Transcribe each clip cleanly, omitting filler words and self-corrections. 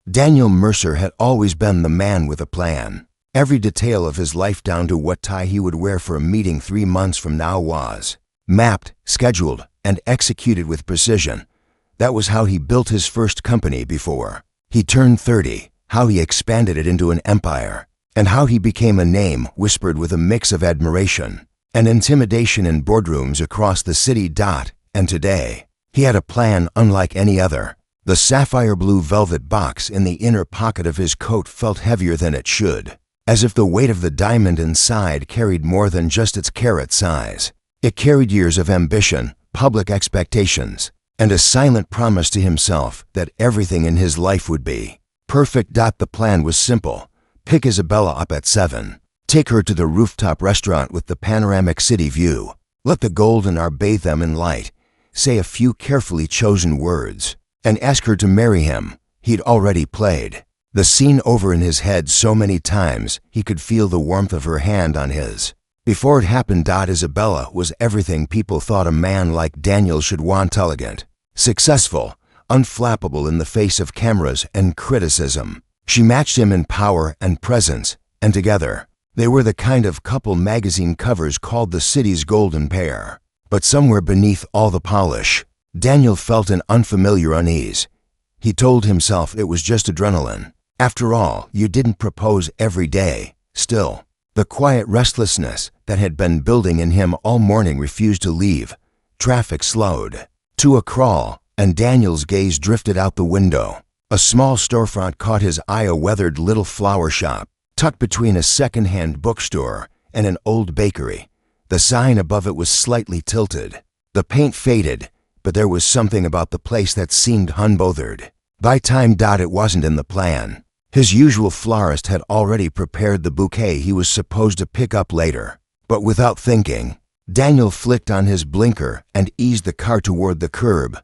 Daniel Mercer had always been the man with a plan. Every detail of his life down to what tie he would wear for a meeting 3 months from now was mapped, scheduled, and executed with precision. That was how he built his first company before he turned 30, how he expanded it into an empire, and how he became a name whispered with a mix of admiration and intimidation in boardrooms across the city. And today, he had a plan unlike any other. The sapphire blue velvet box in the inner pocket of his coat felt heavier than it should, as if the weight of the diamond inside carried more than just its carat size. It carried years of ambition, public expectations, and a silent promise to himself that everything in his life would be perfect. The plan was simple. Pick Isabella up at 7. Take her to the rooftop restaurant with the panoramic city view. Let the golden hour bathe them in light. Say a few carefully chosen words, and ask her to marry him. He'd already played the scene over in his head so many times he could feel the warmth of her hand on his. Before it happened, Isabella was everything people thought a man like Daniel should want: elegant, successful, unflappable in the face of cameras and criticism. She matched him in power and presence, and together, they were the kind of couple magazine covers called the city's golden pair. But somewhere beneath all the polish, Daniel felt an unfamiliar unease. He told himself it was just adrenaline. After all, you didn't propose every day. Still, the quiet restlessness that had been building in him all morning refused to leave. Traffic slowed to a crawl, and Daniel's gaze drifted out the window. A small storefront caught his eye, a weathered little flower shop, tucked between a second-hand bookstore and an old bakery. The sign above it was slightly tilted. The paint faded, but there was something about the place that seemed unbothered. By time, it wasn't in the plan. His usual florist had already prepared the bouquet he was supposed to pick up later. But without thinking, Daniel flicked on his blinker and eased the car toward the curb.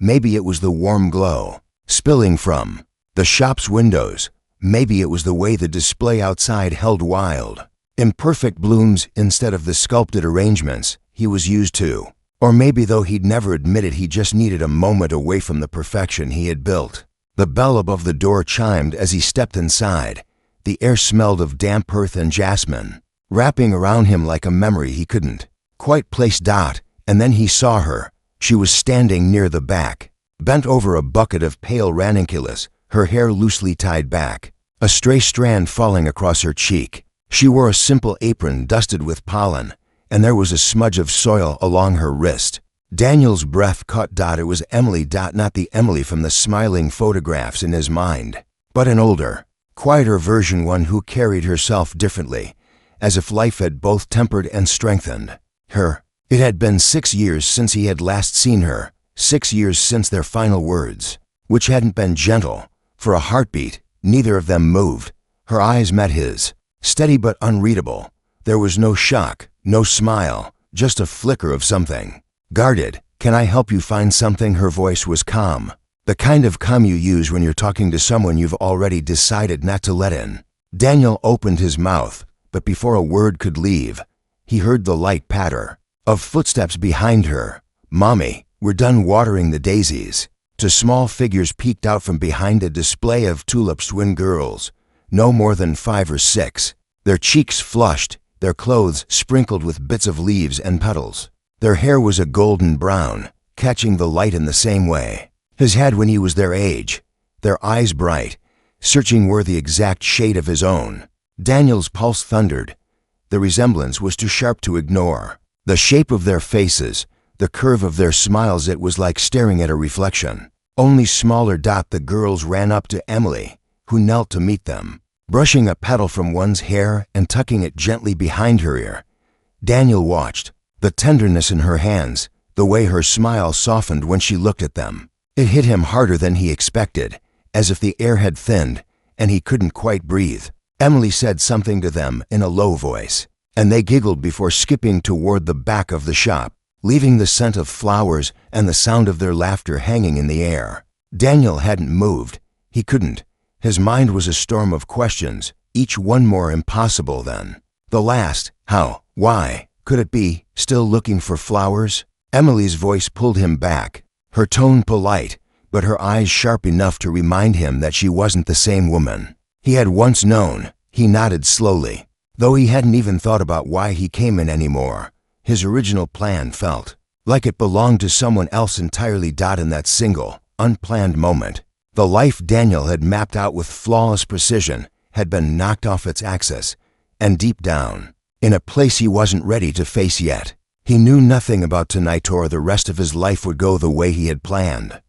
Maybe it was the warm glow spilling from the shop's windows. Maybe it was the way the display outside held wild, imperfect blooms instead of the sculpted arrangements he was used to. Or maybe, though he'd never admit it, he just needed a moment away from the perfection he had built. The bell above the door chimed as he stepped inside. The air smelled of damp earth and jasmine, wrapping around him like a memory he couldn't quite place. And then he saw her. She was standing near the back, bent over a bucket of pale ranunculus, her hair loosely tied back, a stray strand falling across her cheek. She wore a simple apron dusted with pollen, and there was a smudge of soil along her wrist. Daniel's breath caught. It was Emily. Not the Emily from the smiling photographs in his mind, but an older, quieter version, one who carried herself differently, as if life had both tempered and strengthened her. It had been 6 years since he had last seen her, 6 years since their final words, which hadn't been gentle. For a heartbeat, neither of them moved. Her eyes met his, steady but unreadable. There was no shock, no smile, just a flicker of something guarded. "Can I help you find something?" Her voice was calm, the kind of calm you use when you're talking to someone you've already decided not to let in. Daniel opened his mouth, but before a word could leave, he heard the light patter of footsteps behind her. "Mommy, we're done watering the daisies." Two small figures peeked out from behind a display of tulips. Twin girls, no more than 5 or 6, their cheeks flushed, their clothes sprinkled with bits of leaves and petals. Their hair was a golden brown, catching the light in the same way his had when he was their age. Their eyes bright, searching were the exact shade of his own. Daniel's pulse thundered. The resemblance was too sharp to ignore. The shape of their faces, the curve of their smiles, it was like staring at a reflection, only smaller. The girls ran up to Emily, who knelt to meet them, brushing a petal from one's hair and tucking it gently behind her ear. Daniel watched the tenderness in her hands, the way her smile softened when she looked at them. It hit him harder than he expected, as if the air had thinned and he couldn't quite breathe. Emily said something to them in a low voice, and they giggled before skipping toward the back of the shop, leaving the scent of flowers and the sound of their laughter hanging in the air. Daniel hadn't moved. He couldn't. His mind was a storm of questions, each one more impossible than the last. How? Why? Could it be? Still looking for flowers? Emily's voice pulled him back, her tone polite, but her eyes sharp enough to remind him that she wasn't the same woman he had once known. He nodded slowly. Though he hadn't even thought about why he came in anymore, his original plan felt like it belonged to someone else entirely. In that single, unplanned moment, the life Daniel had mapped out with flawless precision had been knocked off its axis, and deep down, in a place he wasn't ready to face yet, he knew nothing about tonight or the rest of his life would go the way he had planned.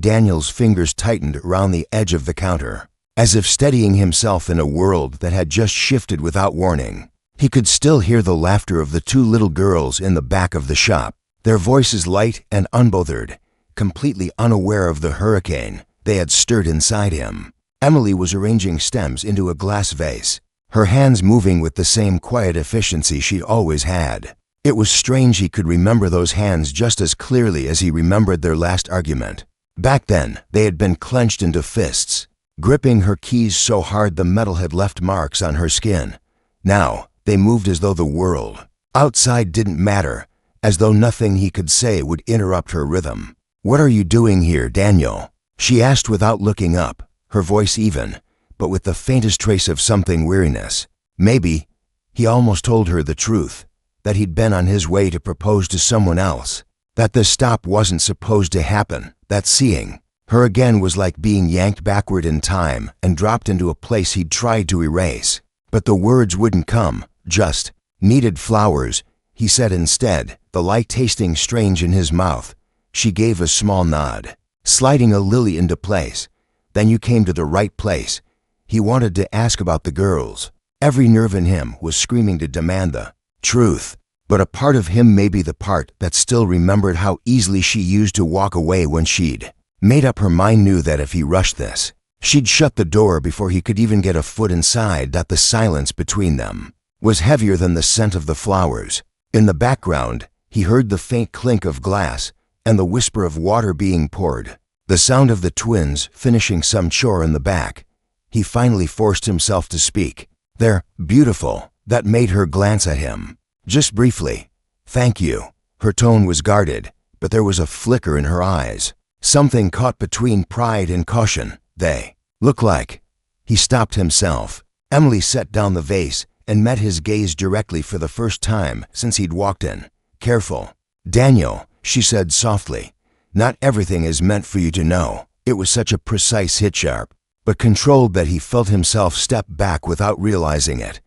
Daniel's fingers tightened around the edge of the counter, as if steadying himself in a world that had just shifted without warning. He could still hear the laughter of the two little girls in the back of the shop, their voices light and unbothered, completely unaware of the hurricane they had stirred inside him. Emily was arranging stems into a glass vase, her hands moving with the same quiet efficiency she'd always had. It was strange he could remember those hands just as clearly as he remembered their last argument. Back then, they had been clenched into fists, gripping her keys so hard the metal had left marks on her skin. Now, they moved as though the world outside didn't matter, as though nothing he could say would interrupt her rhythm. "What are you doing here, Daniel?" she asked without looking up, her voice even, but with the faintest trace of something weariness. Maybe he almost told her the truth, that he'd been on his way to propose to someone else, that this stop wasn't supposed to happen, that seeing her again was like being yanked backward in time and dropped into a place he'd tried to erase. But the words wouldn't come, just "needed flowers," he said instead, the light tasting strange in his mouth. She gave a small nod, sliding a lily into place. "Then you came to the right place." He wanted to ask about the girls. Every nerve in him was screaming to demand the truth, but a part of him, maybe the part that still remembered how easily she used to walk away when she'd made up her mind, knew that if he rushed this, she'd shut the door before he could even get a foot inside. That the silence between them was heavier than the scent of the flowers. In the background, he heard the faint clink of glass and the whisper of water being poured, the sound of the twins finishing some chore in the back. He finally forced himself to speak. "They're beautiful." That made her glance at him, just briefly. "Thank you." Her tone was guarded, but there was a flicker in her eyes, something caught between pride and caution. "They look like..." He stopped himself. Emily set down the vase and met his gaze directly for the first time since he'd walked in. "Careful, Daniel," she said softly. "Not everything is meant for you to know." It was such a precise hit, sharp but controlled, that he felt himself step back without realizing it.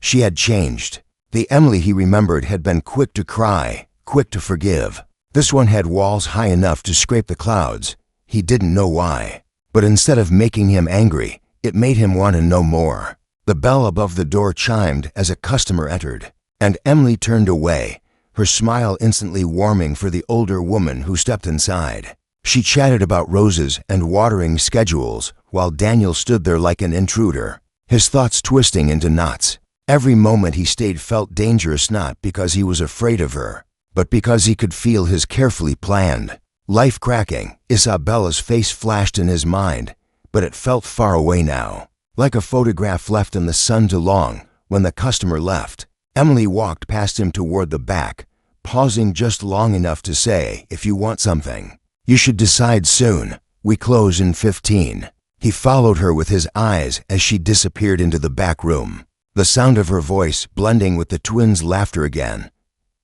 She had changed. The Emily he remembered had been quick to cry, quick to forgive. This one had walls high enough to scrape the clouds. He didn't know why, but instead of making him angry, it made him want to know more. The bell above the door chimed as a customer entered, and Emily turned away, her smile instantly warming for the older woman who stepped inside. She chatted about roses and watering schedules while Daniel stood there like an intruder, his thoughts twisting into knots. Every moment he stayed felt dangerous, not because he was afraid of her, but because he could feel his carefully planned life cracking. Isabella's face flashed in his mind, but it felt far away now, like a photograph left in the sun too long. When the customer left, Emily walked past him toward the back, pausing just long enough to say, "If you want something, you should decide soon. We close in 15. He followed her with his eyes as she disappeared into the back room, the sound of her voice blending with the twins' laughter again.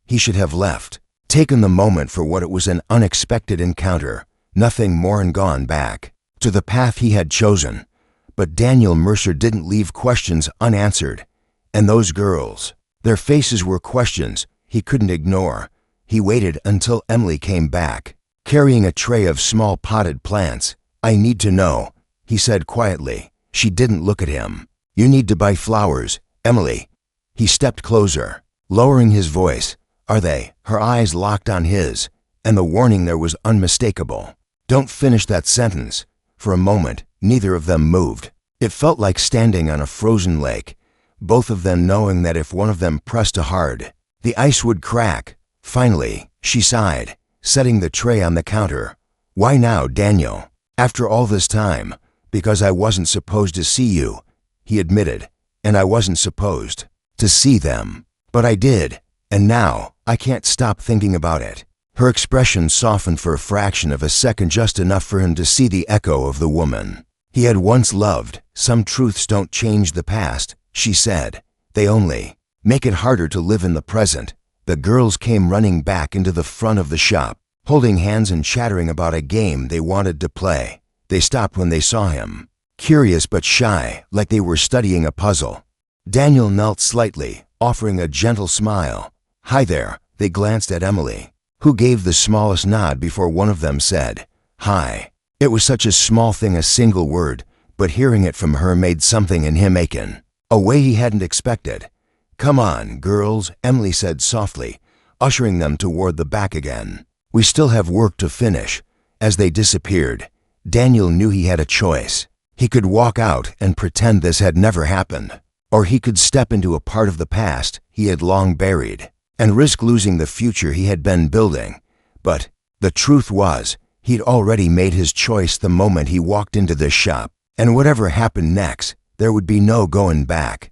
He should have left, taken the moment for what it was, an unexpected encounter, nothing more, and gone back to the path he had chosen. But Daniel Mercer didn't leave questions unanswered. And those girls, their faces were questions he couldn't ignore. He waited until Emily came back, carrying a tray of small potted plants. "I need to know," he said quietly. She didn't look at him. "You need to buy flowers, Emily." He stepped closer, lowering his voice. "Are they?" Her eyes locked on his, and the warning there was unmistakable. "Don't finish that sentence." For a moment, neither of them moved. It felt like standing on a frozen lake, both of them knowing that if one of them pressed too hard, the ice would crack. Finally, she sighed, setting the tray on the counter. "Why now, Daniel? After all this time?" "Because I wasn't supposed to see you," he admitted, "and I wasn't supposed to see them. But I did, and now I can't stop thinking about it." Her expression softened for a fraction of a second, just enough for him to see the echo of the woman he had once loved. "Some truths don't change the past," she said. "They only make it harder to live in the present." The girls came running back into the front of the shop, holding hands and chattering about a game they wanted to play. They stopped when they saw him, curious but shy, like they were studying a puzzle. Daniel knelt slightly, offering a gentle smile. "Hi there." They glanced at Emily, who gave the smallest nod before one of them said, "Hi." It was such a small thing, a single word, but hearing it from her made something in him ache, a way he hadn't expected. "Come on, girls," Emily said softly, ushering them toward the back again. "We still have work to finish." As they disappeared, Daniel knew he had a choice. He could walk out and pretend this had never happened, or he could step into a part of the past he had long buried and risk losing the future he had been building. But the truth was, he'd already made his choice the moment he walked into this shop, and whatever happened next, there would be no going back.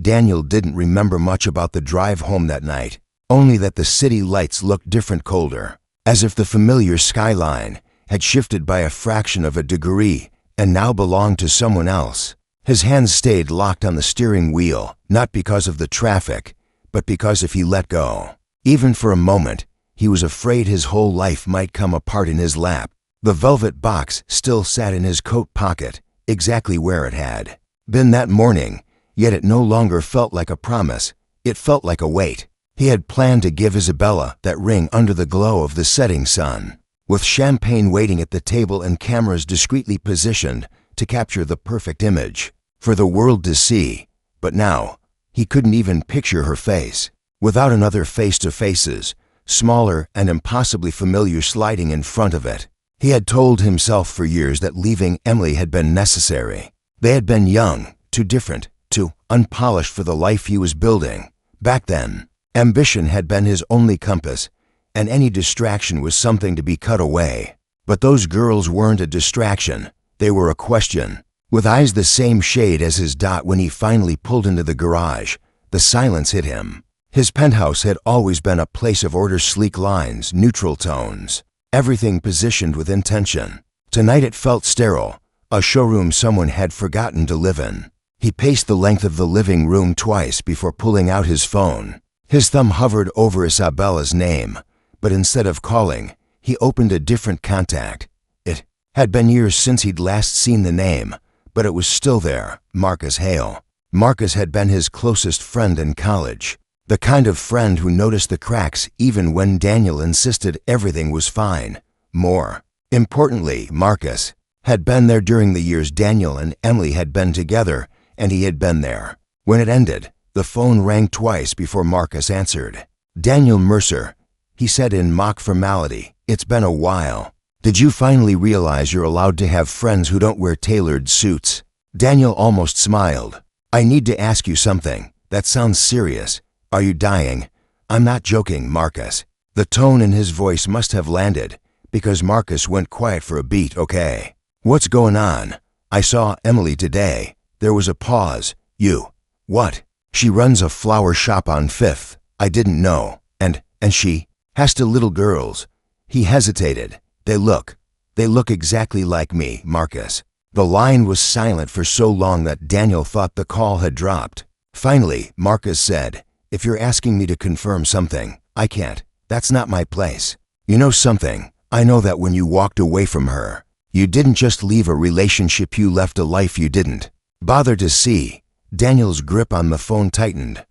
Daniel didn't remember much about the drive home that night, only that the city lights looked different, colder, as if the familiar skyline had shifted by a fraction of a degree and now belonged to someone else. His hands stayed locked on the steering wheel, not because of the traffic, but because if he let go, even for a moment, he was afraid his whole life might come apart in his lap. The velvet box still sat in his coat pocket, exactly where it had been that morning, yet it no longer felt like a promise. It felt like a weight. He had planned to give Isabella that ring under the glow of the setting sun, with champagne waiting at the table and cameras discreetly positioned to capture the perfect image for the world to see. But now, he couldn't even picture her face, without another face-to-faces, smaller and impossibly familiar, sliding in front of it. He had told himself for years that leaving Emily had been necessary. They had been young, too different, too unpolished for the life he was building. Back then, ambition had been his only compass, and any distraction was something to be cut away. But those girls weren't a distraction, they were a question. With eyes the same shade as his dot when he finally pulled into the garage, the silence hit him. His penthouse had always been a place of order, sleek lines, neutral tones, everything positioned with intention. Tonight it felt sterile, a showroom someone had forgotten to live in. He paced the length of the living room twice before pulling out his phone. His thumb hovered over Isabella's name, but instead of calling, he opened a different contact. It had been years since he'd last seen the name, but it was still there. Marcus Hale. Marcus had been his closest friend in college, the kind of friend who noticed the cracks even when Daniel insisted everything was fine. More importantly, Marcus had been there during the years Daniel and Emily had been together, and he had been there when it ended. The phone rang twice before Marcus answered. "Daniel Mercer," he said in mock formality. "It's been a while. Did you finally realize you're allowed to have friends who don't wear tailored suits?" Daniel almost smiled. "I need to ask you something. That sounds serious. Are you dying?" "I'm not joking, Marcus." The tone in his voice must have landed, because Marcus went quiet for a beat. "Okay. What's going on?" "I saw Emily today." There was a pause. "You? What?" "She runs a flower shop on 5th. I didn't know. And she has 2 little girls." He hesitated. They look exactly like me, Marcus." The line was silent for so long that Daniel thought the call had dropped. Finally, Marcus said, "If you're asking me to confirm something, I can't. That's not my place. You know something? I know that when you walked away from her, you didn't just leave a relationship, you left a life you didn't bother to see." Daniel's grip on the phone tightened.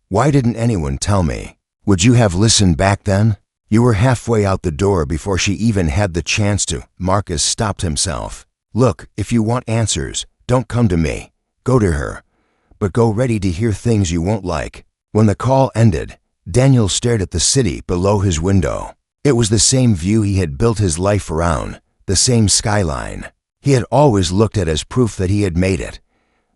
"Why didn't anyone tell me? Would you have listened back then? You were halfway out the door before she even had the chance to." Marcus stopped himself. "Look, if you want answers, don't come to me. Go to her. But go ready to hear things you won't like." When the call ended, Daniel stared at the city below his window. It was the same view he had built his life around, the same skyline he had always looked at as proof that he had made it.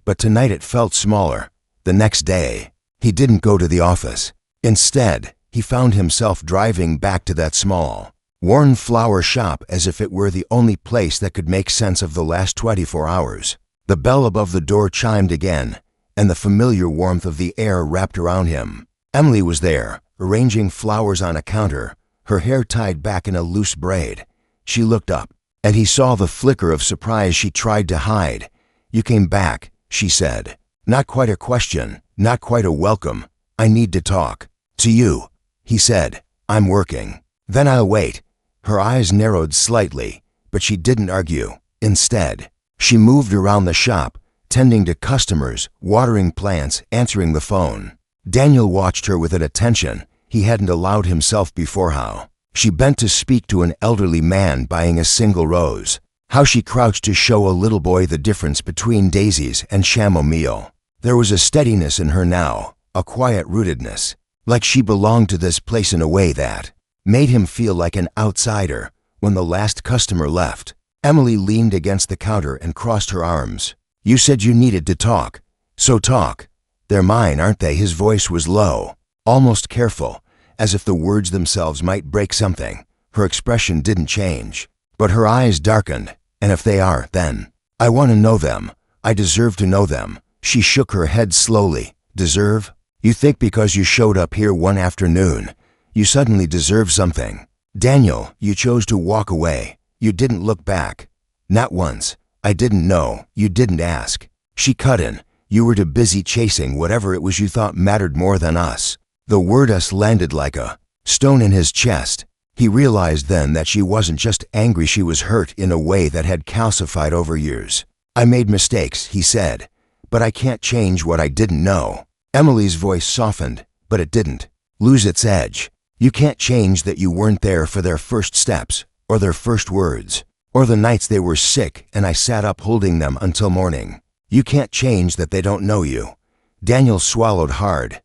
But tonight it felt smaller. The next day, he didn't go to the office. Instead, he found himself driving back to that small, worn flower shop as if it were the only place that could make sense of the last 24 hours. The bell above the door chimed again, and the familiar warmth of the air wrapped around him. Emily was there, arranging flowers on a counter, her hair tied back in a loose braid. She looked up, and he saw the flicker of surprise she tried to hide. "You came back," she said. Not quite a question, not quite a welcome. "I need to talk." "To you," he said. "I'm working." "Then I'll wait." Her eyes narrowed slightly, but she didn't argue. Instead, she moved around the shop, tending to customers, watering plants, answering the phone. Daniel watched her with an attention he hadn't allowed himself before. How she bent to speak to an elderly man buying a single rose. How she crouched to show a little boy the difference between daisies and chamomile. There was a steadiness in her now, a quiet rootedness, like she belonged to this place in a way that made him feel like an outsider. When the last customer left, Emily leaned against the counter and crossed her arms. "You said you needed to talk. So talk." "They're mine, aren't they?" His voice was low, almost careful, as if the words themselves might break something. Her expression didn't change, but her eyes darkened. "And if they are, then I want to know them. I deserve to know them." She shook her head slowly. "Deserve? You think because you showed up here one afternoon, you suddenly deserve something?" "Daniel, you chose to walk away. You didn't look back. Not once. I didn't know. You didn't ask." She cut in. "You were too busy chasing whatever it was you thought mattered more than us." The word "us" landed like a stone in his chest. He realized then that she wasn't just angry, she was hurt in a way that had calcified over years. "I made mistakes," he said, "but I can't change what I didn't know." Emily's voice softened, but it didn't lose its edge. "You can't change that you weren't there for their first steps, or their first words, or the nights they were sick and I sat up holding them until morning. You can't change that they don't know you." Daniel swallowed hard.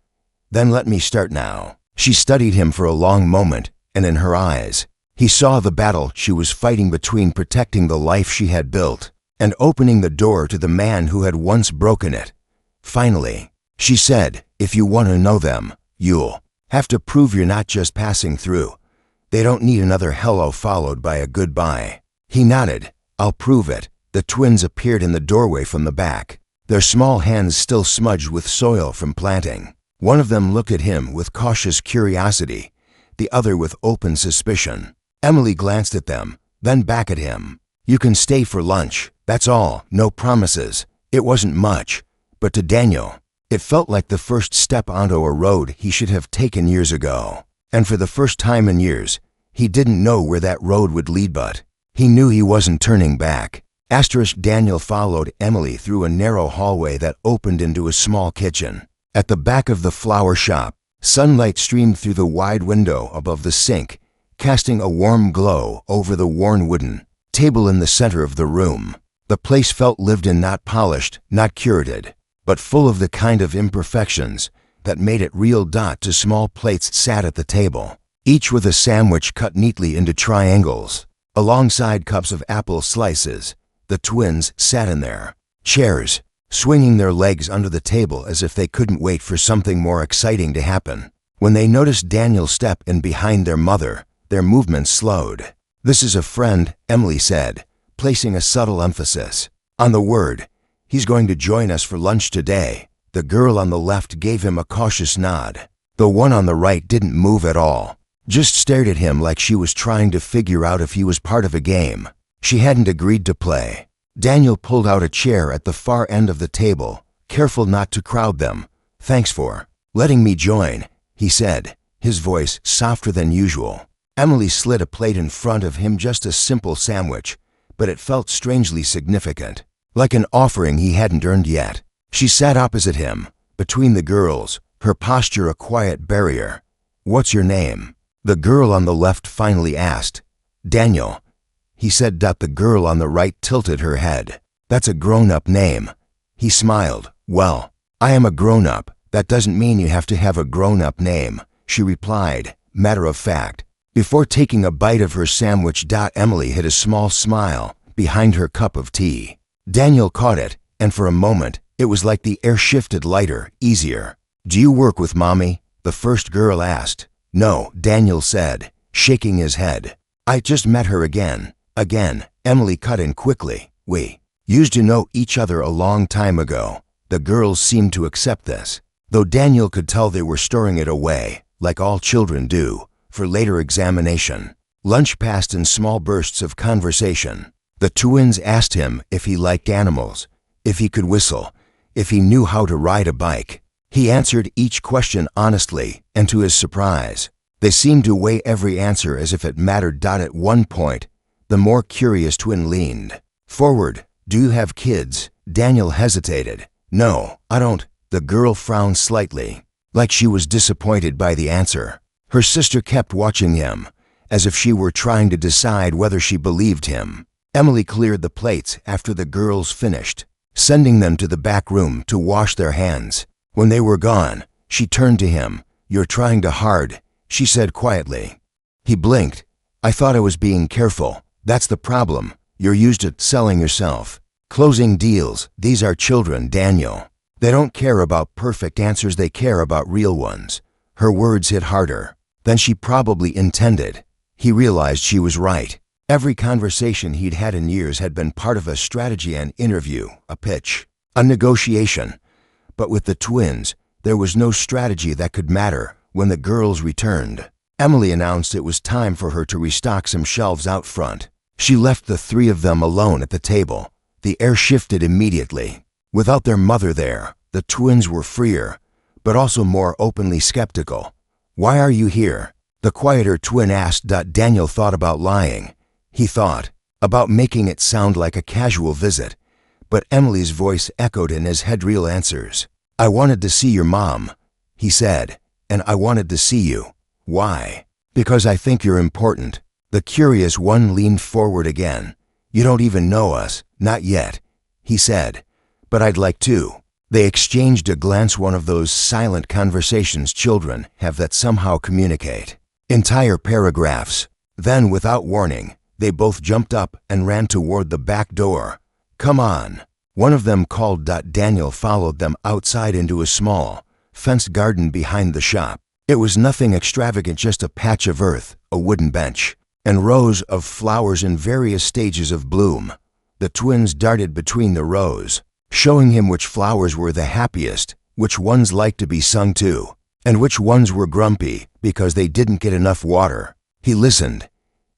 "Then let me start now." She studied him for a long moment, and in her eyes, he saw the battle she was fighting between protecting the life she had built and opening the door to the man who had once broken it. Finally, she said, "If you want to know them, you'll have to prove you're not just passing through. They don't need another hello followed by a goodbye." He nodded. "I'll prove it." The twins appeared in the doorway from the back, their small hands still smudged with soil from planting. One of them looked at him with cautious curiosity, the other with open suspicion. Emily glanced at them, then back at him. "You can stay for lunch, that's all, no promises." It wasn't much, but to Daniel, it felt like the first step onto a road he should have taken years ago. And for the first time in years, he didn't know where that road would lead, but he knew he wasn't turning back. Daniel followed Emily through a narrow hallway that opened into a small kitchen. At the back of the flower shop, sunlight streamed through the wide window above the sink, casting a warm glow over the worn wooden table in the center of the room. The place felt lived in, not polished, not curated, but full of the kind of imperfections that made it real. Two small plates sat at the table, each with a sandwich cut neatly into triangles, alongside cups of apple slices. The twins sat in their chairs, swinging their legs under the table as if they couldn't wait for something more exciting to happen. When they noticed Daniel step in behind their mother, their movements slowed. "This is a friend," Emily said, placing a subtle emphasis on the word. "He's going to join us for lunch today." The girl on the left gave him a cautious nod. The one on the right didn't move at all, just stared at him like she was trying to figure out if he was part of a game she hadn't agreed to play. Daniel pulled out a chair at the far end of the table, careful not to crowd them. "Thanks for letting me join," he said, his voice softer than usual. Emily slid a plate in front of him, just a simple sandwich, but it felt strangely significant, like an offering he hadn't earned yet. She sat opposite him, between the girls, her posture a quiet barrier. "What's your name?" the girl on the left finally asked. "Daniel," he said. The girl on the right tilted her head. "That's a grown-up name." He smiled. "Well, I am a grown-up. That doesn't mean you have to have a grown-up name," she replied, matter of fact. Before taking a bite of her sandwich, Emily hid a small smile behind her cup of tea. Daniel caught it, and for a moment, it was like the air shifted lighter, easier. "Do you work with Mommy?" the first girl asked. "No," Daniel said, shaking his head. "I just met her again." Again, Emily cut in quickly. "We used to know each other a long time ago." The girls seemed to accept this, though Daniel could tell they were storing it away, like all children do, for later examination. Lunch passed in small bursts of conversation. The twins asked him if he liked animals, if he could whistle, if he knew how to ride a bike. He answered each question honestly, and to his surprise, they seemed to weigh every answer as if it mattered. At one point, the more curious twin leaned forward. "Do you have kids?" Daniel hesitated. "No, I don't." The girl frowned slightly, like she was disappointed by the answer. Her sister kept watching him, as if she were trying to decide whether she believed him. Emily cleared the plates after the girls finished, sending them to the back room to wash their hands. When they were gone, she turned to him. "You're trying too hard," she said quietly. He blinked. "I thought I was being careful. That's the problem. You're used to selling yourself, closing deals. These are children, Daniel. They don't care about perfect answers, they care about real ones." Her words hit harder than she probably intended. He realized she was right. Every conversation he'd had in years had been part of a strategy, an interview, a pitch, a negotiation. But with the twins, there was no strategy that could matter. When the girls returned, Emily announced it was time for her to restock some shelves out front. She left the three of them alone at the table. The air shifted immediately. Without their mother there, the twins were freer, but also more openly skeptical. "Why are you here?" the quieter twin asked. Daniel thought about lying. He thought about making it sound like a casual visit, but Emily's voice echoed in his head. Real answers. "I wanted to see your mom," he said, "and I wanted to see you." "Why?" "Because I think you're important." The curious one leaned forward again. "You don't even know us." "Not yet," he said, "but I'd like to." They exchanged a glance, one of those silent conversations children have that somehow communicate entire paragraphs. Then, without warning, they both jumped up and ran toward the back door. "Come on," one of them called. Daniel followed them outside into a small, fenced garden behind the shop. It was nothing extravagant, just a patch of earth, a wooden bench, and rows of flowers in various stages of bloom. The twins darted between the rows, showing him which flowers were the happiest, which ones liked to be sung to, and which ones were grumpy because they didn't get enough water. He listened.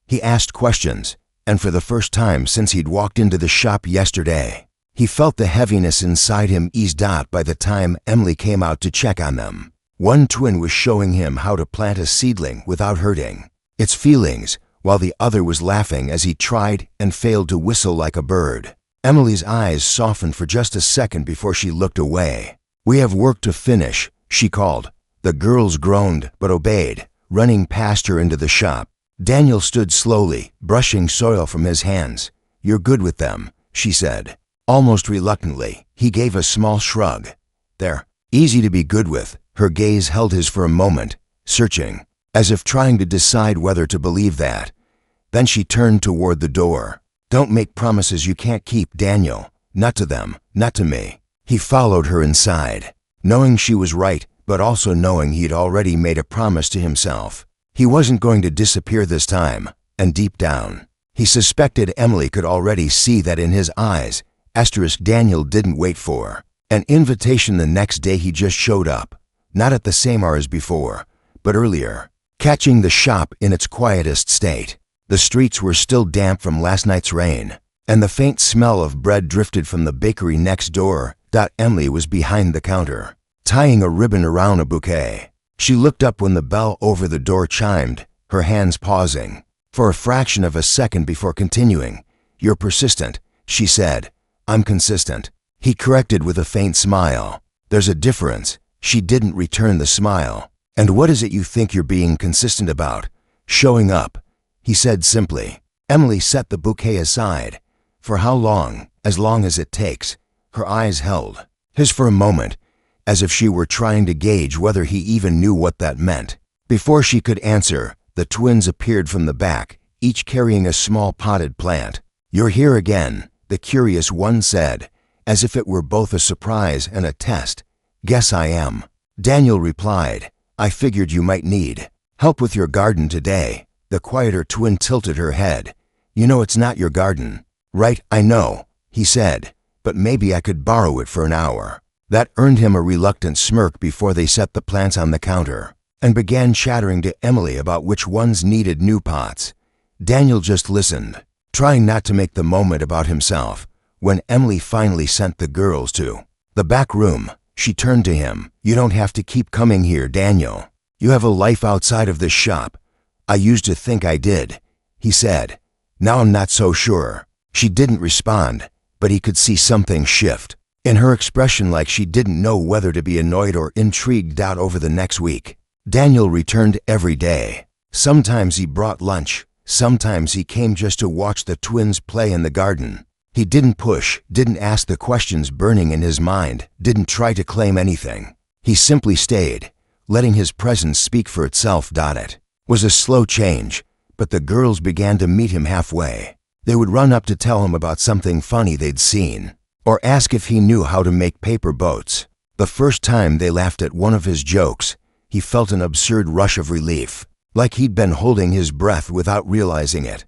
He asked questions, and for the first time since he'd walked into the shop yesterday, he felt the heaviness inside him ease. By the time Emily came out to check on them, one twin was showing him how to plant a seedling without hurting its feelings, while the other was laughing as he tried and failed to whistle like a bird. Emily's eyes softened for just a second before she looked away. "We have work to finish," she called. The girls groaned but obeyed, running past her into the shop. Daniel stood slowly, brushing soil from his hands. "You're good with them," she said. Almost reluctantly, he gave a small shrug. "They're easy to be good with." Her gaze held his for a moment, searching, as if trying to decide whether to believe that. Then she turned toward the door. "Don't make promises you can't keep, Daniel. Not to them, not to me." He followed her inside, knowing she was right, but also knowing he'd already made a promise to himself. He wasn't going to disappear this time, and deep down, he suspected Emily could already see that in his eyes. Daniel didn't wait for an invitation the next day. He just showed up, not at the same hour as before, but earlier, catching the shop in its quietest state. The streets were still damp from last night's rain, and the faint smell of bread drifted from the bakery next door. Emily was behind the counter, tying a ribbon around a bouquet. She looked up when the bell over the door chimed, her hands pausing for a fraction of a second before continuing. "You're persistent," she said. "I'm consistent," he corrected with a faint smile. "There's a difference." She didn't return the smile. "And what is it you think you're being consistent about?" "Showing up," he said simply. Emily set the bouquet aside. "For how long?" "As long as it takes." Her eyes held his for a moment, as if she were trying to gauge whether he even knew what that meant. Before she could answer, the twins appeared from the back, each carrying a small potted plant. "You're here again," the curious one said, as if it were both a surprise and a test. "Guess I am," Daniel replied. "I figured you might need help with your garden today." The quieter twin tilted her head. "You know it's not your garden." "Right, I know," he said, "but maybe I could borrow it for an hour." That earned him a reluctant smirk before they set the plants on the counter. and began chattering to Emily about which ones needed new pots. Daniel just listened, trying not to make the moment about himself. When Emily finally sent the girls to the back room, she turned to him. "You don't have to keep coming here, Daniel. You have a life outside of this shop." "I used to think I did," he said. "Now I'm not so sure." She didn't respond, but he could see something shift in her expression, like she didn't know whether to be annoyed or intrigued. Out over the next week, Daniel returned every day. Sometimes he brought lunch, sometimes he came just to watch the twins play in the garden. He didn't push, didn't ask the questions burning in his mind, didn't try to claim anything. He simply stayed, letting his presence speak for itself. It was a slow change, but the girls began to meet him halfway. They would run up to tell him about something funny they'd seen, or ask if he knew how to make paper boats. The first time they laughed at one of his jokes, he felt an absurd rush of relief, like he'd been holding his breath without realizing it.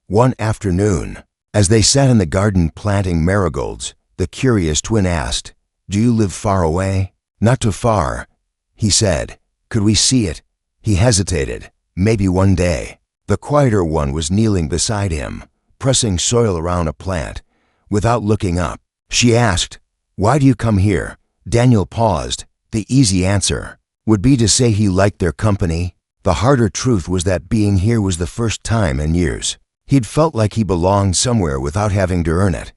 One afternoon, as they sat in the garden planting marigolds, the curious twin asked, "Do you live far away?" "Not too far," he said. "Could we see it?" He hesitated. "Maybe one day." The quieter one was kneeling beside him, pressing soil around a plant. Without looking up, she asked, "Why do you come here?" Daniel paused. The easy answer would be to say he liked their company. The harder truth was that being here was the first time in years he'd felt like he belonged somewhere without having to earn it.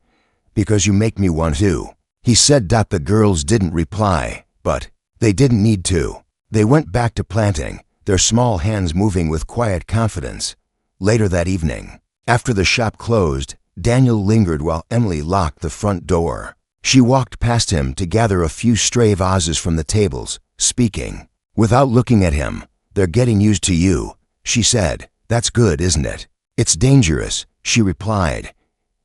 "Because you make me want to," he said. The girls didn't reply, but they didn't need to. They went back to planting, their small hands moving with quiet confidence. Later that evening, after the shop closed, Daniel lingered while Emily locked the front door. She walked past him to gather a few stray vases from the tables, speaking without looking at him. "They're getting used to you," she said. "That's good, isn't it?" "It's dangerous," she replied.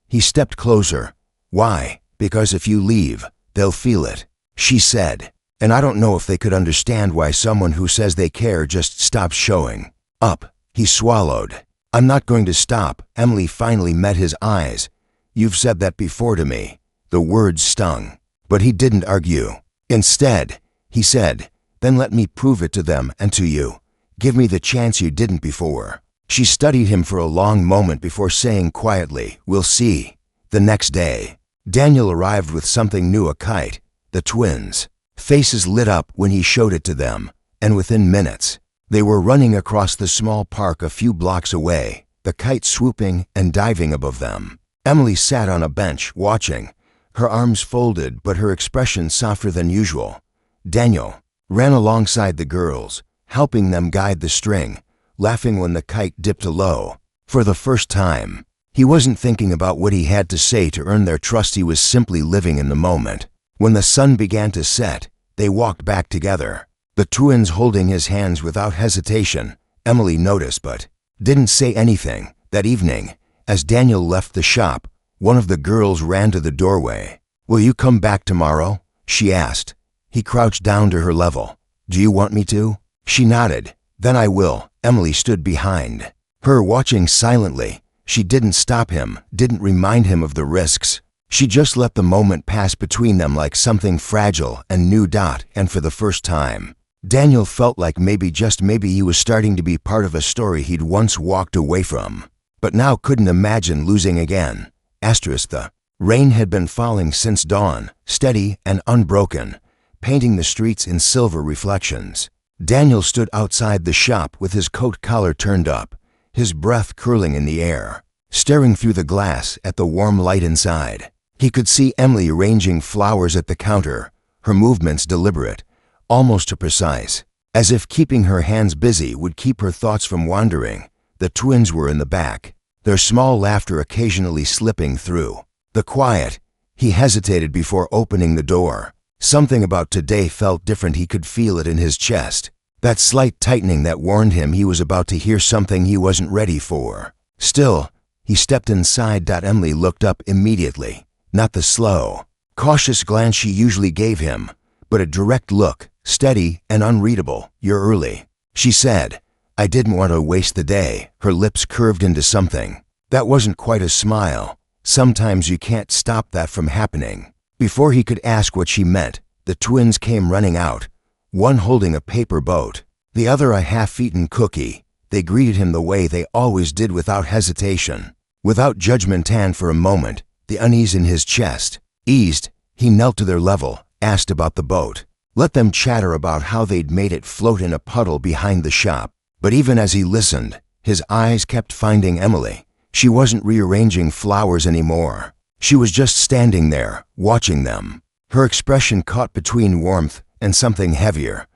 He stepped closer. "Why?" "Because if you leave, they'll feel it," she said. "And I don't know if they could understand why someone who says they care just stops showing up." He swallowed. "I'm not going to stop." Emily finally met his eyes. "You've said that before to me." The words stung, but he didn't argue. Instead, he said, "Then let me prove it to them and to you. Give me the chance you didn't before." She studied him for a long moment before saying quietly, "We'll see." The next day, Daniel arrived with something new, a kite. The twins' faces lit up when he showed it to them, and within minutes, they were running across the small park a few blocks away, the kite swooping and diving above them. Emily sat on a bench, watching, her arms folded but her expression softer than usual. Daniel ran alongside the girls, helping them guide the string, laughing when the kite dipped low. For the first time, he wasn't thinking about what he had to say to earn their trust. He was simply living in the moment. When the sun began to set, they walked back together, the twins holding his hands without hesitation. Emily noticed but didn't say anything. That evening, as Daniel left the shop, one of the girls ran to the doorway. "Will you come back tomorrow?" she asked. He crouched down to her level. "Do you want me to?" She nodded. "Then I will." Emily stood behind her, watching silently. She didn't stop him, didn't remind him of the risks. She just let the moment pass between them like something fragile and new. And for the first time, Daniel felt like maybe, just maybe, he was starting to be part of a story he'd once walked away from, but now couldn't imagine losing again. The rain had been falling since dawn, steady and unbroken, painting the streets in silver reflections. Daniel stood outside the shop with his coat collar turned up, his breath curling in the air, staring through the glass at the warm light inside. He could see Emily arranging flowers at the counter, her movements deliberate, almost precise, as if keeping her hands busy would keep her thoughts from wandering. The twins were in the back, their small laughter occasionally slipping through the quiet. He hesitated before opening the door. Something about today felt different. He could feel it in his chest, that slight tightening that warned him he was about to hear something he wasn't ready for. Still, he stepped inside. Emily looked up immediately, not the slow, cautious glance she usually gave him, but a direct look, steady and unreadable. "You're early," she said. "I didn't want to waste the day." Her lips curved into something that wasn't quite a smile. Sometimes you can't stop that from happening. Before he could ask what she meant, the twins came running out, one holding a paper boat, the other a half-eaten cookie. They greeted him the way they always did, without hesitation, without judgment, and for a moment, the unease in his chest eased. He knelt to their level, asked about the boat, let them chatter about how they'd made it float in a puddle behind the shop. But even as he listened, his eyes kept finding Emily. She wasn't rearranging flowers anymore. She was just standing there, watching them, her expression caught between warmth and something heavier.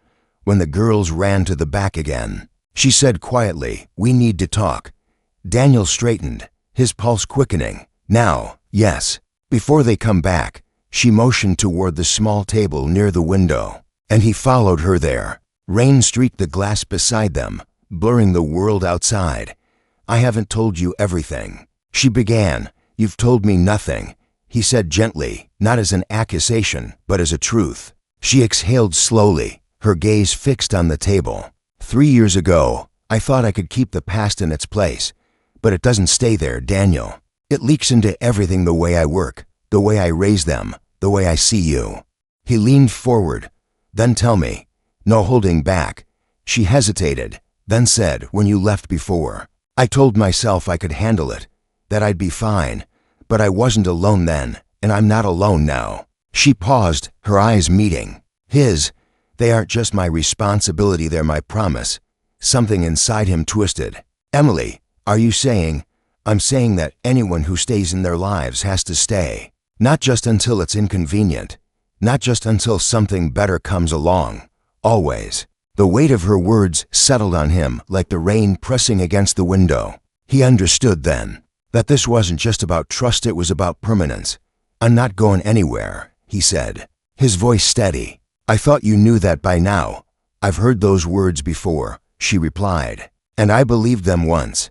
When the girls ran to the back again, she said quietly, "We need to talk." Daniel straightened, his pulse quickening. "Now, yes." Before they come back, she motioned toward the small table near the window, and he followed her there. Rain streaked the glass beside them, blurring the world outside. "I haven't told you everything," she began. "You've told me nothing," he said gently, not as an accusation, but as a truth. She exhaled slowly, her gaze fixed on the table. 3 years ago, I thought I could keep the past in its place, but it doesn't stay there, Daniel. It leaks into everything, the way I work, the way I raise them, the way I see you." He leaned forward. "Then tell me." No holding back. She hesitated, then said, "When you left before, I told myself I could handle it, that I'd be fine, but I wasn't alone then, and I'm not alone now." She paused, her eyes meeting his. "They aren't just my responsibility, they're my promise." Something inside him twisted. "Emily, are you saying—" "I'm saying that anyone who stays in their lives has to stay. Not just until it's inconvenient. Not just until something better comes along. Always." The weight of her words settled on him like the rain pressing against the window. He understood then that this wasn't just about trust, it was about permanence. "I'm not going anywhere," he said, his voice steady. "I thought you knew that by now." "I've heard those words before," she replied, "and I believed them once."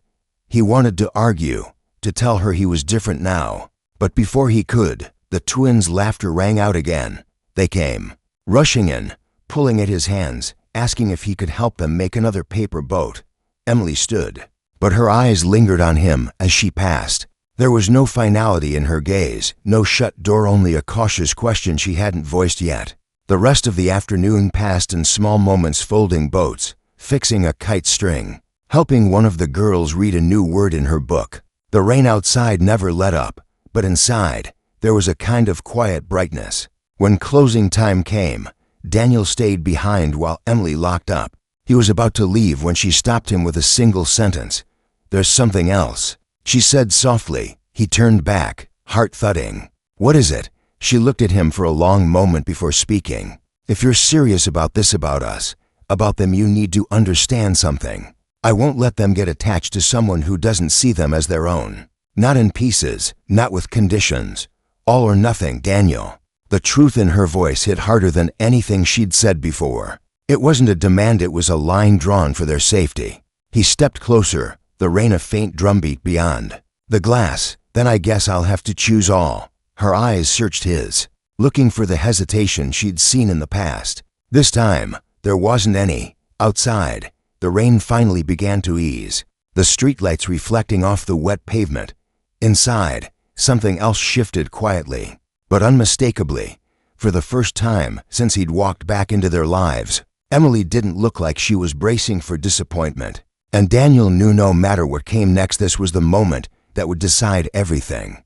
He wanted to argue, to tell her he was different now, but before he could, the twins' laughter rang out again. They came, rushing in, pulling at his hands, asking if he could help them make another paper boat. Emily stood, but her eyes lingered on him as she passed. There was no finality in her gaze, no shut door, only a cautious question she hadn't voiced yet. The rest of the afternoon passed in small moments, folding boats, fixing a kite string, helping one of the girls read a new word in her book. The rain outside never let up, but inside, there was a kind of quiet brightness. When closing time came, Daniel stayed behind while Emily locked up. He was about to leave when she stopped him with a single sentence. "There's something else," she said softly. He turned back, heart thudding. "What is it?" She looked at him for a long moment before speaking. "If you're serious about this, about us, about them, you need to understand something. I won't let them get attached to someone who doesn't see them as their own. Not in pieces, not with conditions. All or nothing, Daniel." The truth in her voice hit harder than anything she'd said before. It wasn't a demand, it was a line drawn for their safety. He stepped closer, the rain a faint drumbeat beyond. "The glass, then I guess I'll have to choose all." Her eyes searched his, looking for the hesitation she'd seen in the past. This time, there wasn't any. Outside, the rain finally began to ease, the streetlights reflecting off the wet pavement. Inside, something else shifted quietly, but unmistakably. For the first time since he'd walked back into their lives, Emily didn't look like she was bracing for disappointment. And Daniel knew no matter what came next, this was the moment that would decide everything.